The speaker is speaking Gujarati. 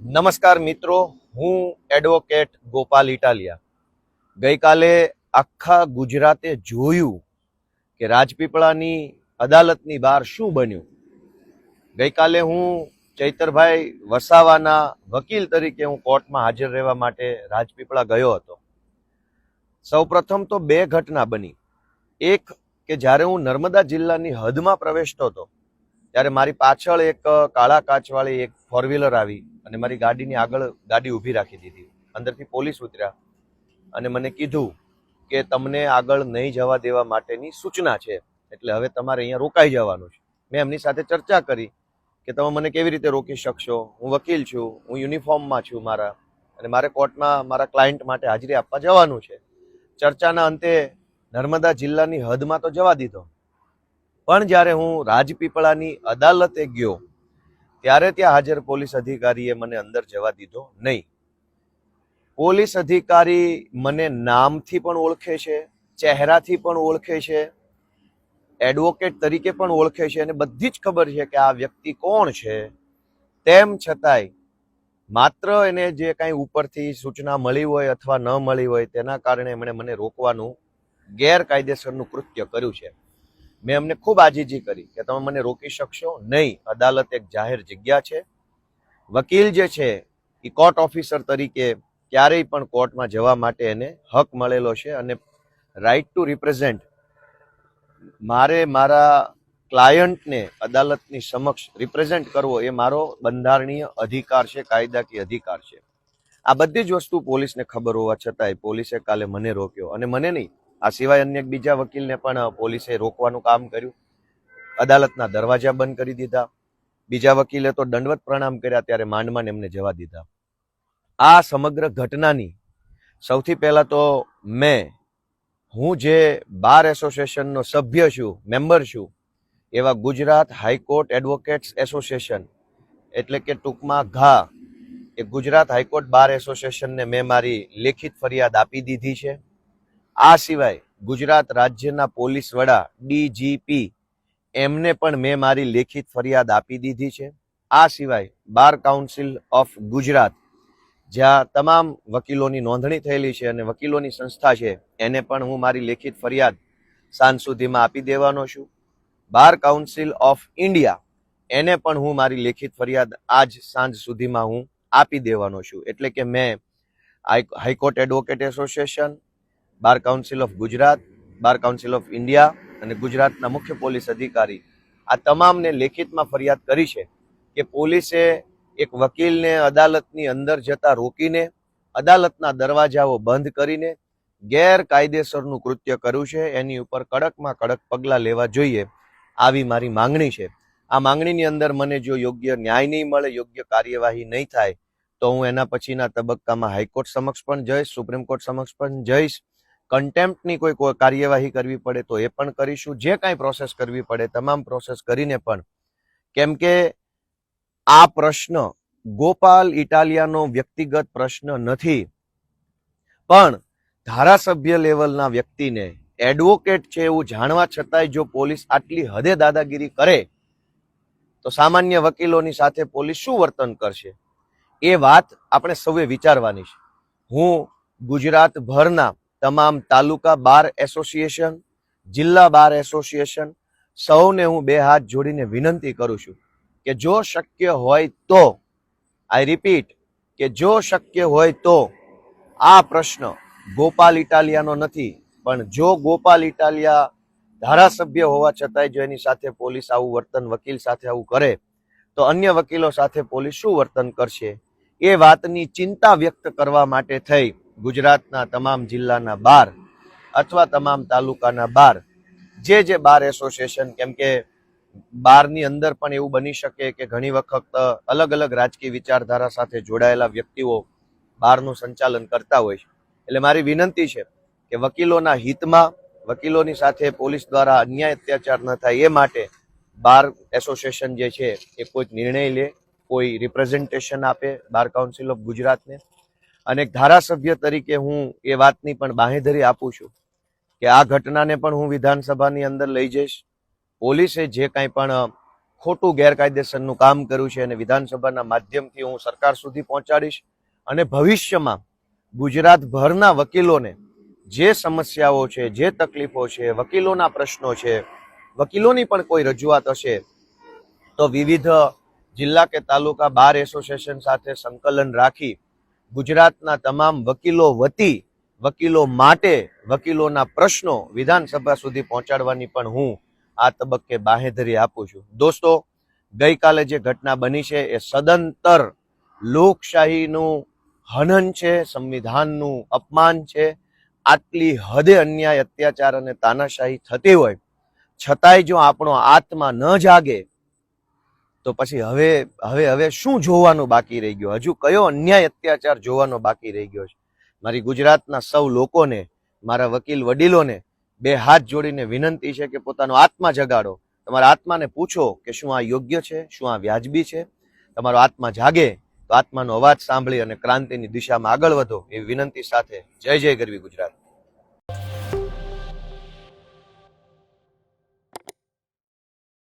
નમસ્કાર મિત્રો, હું એડવોકેટ ગોપાલ ઇટાલિયા. ગઈકાલે આખા ગુજરાતે જોયું કે રાજપીપળાની અદાલતની બહાર શું બન્યું. ગઈકાલે હું ચૈતરભાઈ વસાવાના વકીલ તરીકે હું કોર્ટમાં હાજર રહેવા માટે રાજપીપળા ગયો હતો. સૌપ્રથમ તો બે ઘટના બની. એક કે જ્યારે હું નર્મદા જિલ્લાની હદમાં પ્રવેશતો હતો ત્યારે મારી પાછળ એક કાળા કાચવાળી એક ફોર વ્હીલર આવી અને મારી ગાડીની આગળ ગાડી ઊભી રાખી દીધી. અંદરથી પોલીસ ઉતર્યા અને મને કીધું કે તમને આગળ નહીં જવા દેવા માટેની સૂચના છે, એટલે હવે તમારે અહીંયા રોકાઈ જવાનું છે. મેં એમની સાથે ચર્ચા કરી કે તમે મને કેવી રીતે રોકી શકશો, હું વકીલ છું, હું યુનિફોર્મમાં છું મારા, અને મારે કોર્ટમાં મારા ક્લાયન્ટ માટે હાજરી આપવા જવાનું છે. ચર્ચાના અંતે નર્મદા જિલ્લાની હદમાં તો જવા દીધો, પણ જ્યારે હું રાજપીપળાની અદાલતે ગયો ત્યારે ત્યાં હાજર પોલીસ અધિકારીએ મને અંદર જવા દીધો નહીં. પોલીસ અધિકારી મને નામથી પણ ઓળખે છે, ચહેરાથી પણ ઓળખે છે, એડવોકેટ તરીકે પણ ઓળખે છે, અને બધી જ ખબર છે કે આ વ્યક્તિ કોણ છે. તેમ છતાંય માત્ર એને જે કાંઈ ઉપરથી સૂચના મળી હોય અથવા ન મળી હોય તેના કારણે એમણે મને રોકવાનું ગેરકાયદેસરનું કૃત્ય કર્યું છે. મેં એમને ખૂબ આજીજી કરી કે તમે મને રોકી શકશો નહીં, અદાલત એક જાહેર જગ્યા છે. વકીલ જે છે એ કોર્ટ ઓફિસર તરીકે ક્યારેય પણ કોર્ટમાં જવા માટે એને હક મળેલો છે, અને રાઇટ ટુ રિપ્રેઝેન્ટ, મારે મારા ક્લાયન્ટને અદાલતની સમક્ષ રિપ્રેઝેન્ટ કરવો એ મારો બંધારણીય અધિકાર છે, કાયદાકીય અધિકાર છે. આ બધી જ વસ્તુ પોલીસને ખબર હોવા છતાંય પોલીસે કાલે મને રોક્યો, અને મને નહીં, આ સિવાય અન્ય બીજા વકીલને પણ પોલીસે રોકવાનું કામ કર્યું. અદાલતના દરવાજા બંધ કરી દીધા. બીજા વકીલે તો દંડવત પ્રણામ કર્યા, ત્યારે માંડમાં એમને જવા દીધા. આ સમગ્ર ઘટનાની સૌથી પહેલા તો હું જે બાર એસોસિએશનનો સભ્ય છું, મેમ્બર છું, એવા ગુજરાત હાઈકોર્ટ એડવોકેટ્સ એસોસિએશન, એટલે કે ટૂંકમાં ઘા, એ ગુજરાત હાઈકોર્ટ બાર એસોસિએશનને મેં મારી લેખિત ફરિયાદ આપી દીધી છે. આ સિવાય ગુજરાત રાજ્યના પોલીસ વડા DGP એમને પણ મેં મારી લેખિત ફરિયાદ આપી દીધી છે. આ સિવાય બાર કાઉન્સિલ ઓફ ગુજરાત, જ્યાં તમામ વકીલોની નોંધણી થયેલી છે અને વકીલોની સંસ્થા છે, એને પણ હું મારી લેખિત ફરિયાદ સાંજ સુધીમાં આપી દેવાનો છું. બાર કાઉન્સિલ ઓફ ઇન્ડિયા, એને પણ હું મારી લેખિત ફરિયાદ આજ સાંજ સુધીમાં હું આપી દેવાનો છું. એટલે કે મેં high court advocate association, bar council of Gujarat, bar council of India અને ગુજરાતના મુખ્ય પોલીસ અધિકારી, આ તમામને લેખિતમાં ફરિયાદ કરી છે કે પોલીસે એક વકીલને અદાલતની અંદર જતા રોકીને, અદાલતના દરવાજાઓ બંધ કરીને ગેરકાયદેસરનું કૃત્ય કર્યું છે. એની ઉપર કડકમાં કડક પગલાં લેવા જોઈએ, આવી મારી માંગણી છે. આ માંગણીની અંદર મને જો યોગ્ય ન્યાય નહીં મળે, યોગ્ય કાર્યવાહી નહીં થાય, તો હું એના પછીના તબક્કામાં હાઈકોર્ટ સમક્ષ પણ જઈશ, સુપ્રીમ કોર્ટ સમક્ષ પણ જઈશ. કન્ટેમ્પ્ટની કોઈ કાર્યવાહી કરવી પડે તો એ પણ કરીશું. જે કાંઈ પ્રોસેસ કરવી પડે તમામ પ્રોસેસ કરીને પણ, કેમ કે આ પ્રશ્ન ગોપાલ ઇટાલિયાનો વ્યક્તિગત પ્રશ્ન નથી, પણ ધારાસભ્ય લેવલના વ્યક્તિને એડવોકેટ છે એવું જાણવા છતાંય જો પોલીસ આટલી હદે દાદાગીરી કરે તો સામાન્ય વકીલોની સાથે પોલીસ શું વર્તન કરશે, એ વાત આપણે સૌએ વિચારવાની છે. હું ગુજરાતભરના તમામ તાલુકા બાર એસોસિએશન, જિલ્લા બાર એસોસિએશન, સૌને હું બે હાથ જોડીને વિનંતી કરું છું કે જો શક્ય હોય તો, આઈ રિપીટ, કે જો શક્ય હોય તો આ પ્રશ્ન ગોપાલ ઇટાલિયાનો નથી, પણ જો ગોપાલ ઇટાલિયા ધારાસભ્ય હોવા છતાંય જો એની સાથે પોલીસ આવું વર્તન, વકીલ સાથે આવું કરે, તો અન્ય વકીલો સાથે પોલીસ શું વર્તન કરશે, એ વાતની ચિંતા વ્યક્ત કરવા માટે થઈ ગુજરાતના તમામ જિલ્લાના બાર અથવા તમામ તાલુકાના બાર, જે બાર એસોસિએશન, કેમ કે બારની અંદર પણ એવું બની શકે કે ઘણી વખત અલગ અલગ રાજકીય વિચારધારા સાથે જોડાયેલા વ્યક્તિઓ બારનું સંચાલન કરતા હોય છે. એટલે મારી વિનંતી છે કે વકીલોના હિતમાં, વકીલોની સાથે પોલીસ દ્વારા અન્યાય અત્યાચાર ન થાય એ માટે બાર એસોસિએશન જે છે એ કોઈ નિર્ણય લે, કોઈ રિપ્રેઝન્ટેશન આપે બાર કાઉન્સિલ ઓફ ગુજરાતને. અને એક ધારાસભ્ય તરીકે હું એ વાતની પણ બાંહેધરી આપું છું કે આ ઘટનાને પણ હું વિધાનસભાની અંદર લઈ જઈશ. પોલીસે જે કાંઈ પણ ખોટું ગેરકાયદેસરનું કામ કર્યું છે અને વિધાનસભાના માધ્યમથી હું સરકાર સુધી પહોંચાડીશ અને ભવિષ્યમાં ગુજરાતભરના વકીલોને જે સમસ્યાઓ છે, જે તકલીફો છે, વકીલોના પ્રશ્નો છે, વકીલોની પણ કોઈ રજૂઆત હશે તો વિવિધ જિલ્લા કે તાલુકા બાર એસોસિએશન સાથે સંકલન રાખી ગુજરાતના તમામ વકીલો વતી, વકીલો માટે, વકીલોના પ્રશ્નો વિધાનસભા સુધી પહોંચાડવાની પણ હું આ તબક્કે બાહેધરી આપું છું. દોસ્તો, ગઈકાલે જે ઘટના બની છે એ સદંતર લોકશાહીનું હનન છે, સંવિધાનનું અપમાન છે. આટલી હદે અન્યાય, અત્યાચાર અને તાનાશાહી થતી હોય છતાંય જો આપણો આત્મા ન જાગે તો પછી હવે શું જોવાનું બાકી રહી ગયું? હજુ કયો અન્યાય, અત્યાચાર જોવાનો બાકી રહી ગયો છે? મારી ગુજરાતના સૌ લોકોને, મારા વકીલ વડીલોને બે હાથ જોડીને વિનંતી છે કે પોતાનો આત્મા જગાડો. તમારા આત્માને પૂછો કે શું આ યોગ્ય છે, શું આ વ્યાજબી છે. તમારો આત્મા જાગે તો આત્માનો અવાજ સાંભળી અને ક્રાંતિની દિશામાં આગળ વધો એવી વિનંતી સાથે જય જય ગરવી ગુજરાત.